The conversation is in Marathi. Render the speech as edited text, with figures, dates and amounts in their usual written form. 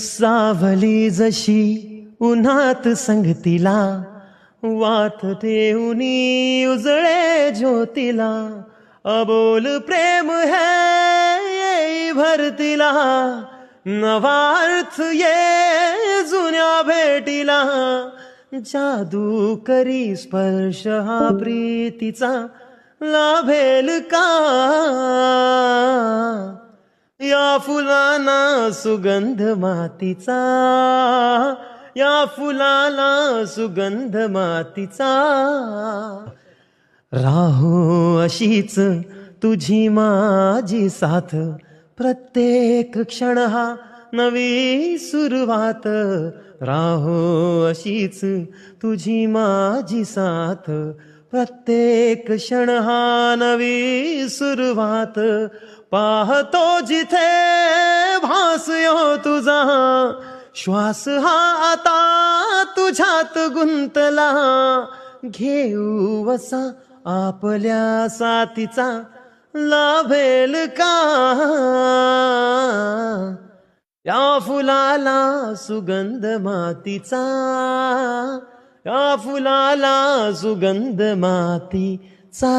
सावली जशी उन्हात संगतीला वात देऊनी उजळे ज्योतीला अबोल प्रेम है येई भरतीला नवा अर्थ ये जुन्या भेटीला जादू करी स्पर्श हा प्रीतीचा लाभेल का या फुलाला सुगंध मातीचा या फुलाला सुगंध मातीचा राहो अशीच तुझी माझी साथ प्रत्येक क्षण हा नवी सुरुवात राहो अशीच तुझी माझी साथ प्रत्येक क्षण हा नवी सुरुवात पाहतो जिथे भास यो तुझा श्वास हा आता तुझ्यात गुंतला घेऊ वसा आपल्या साथीचा लाभेल का या फुलाला सुगंध मातीचा या फुलाला सुगंध मातीचा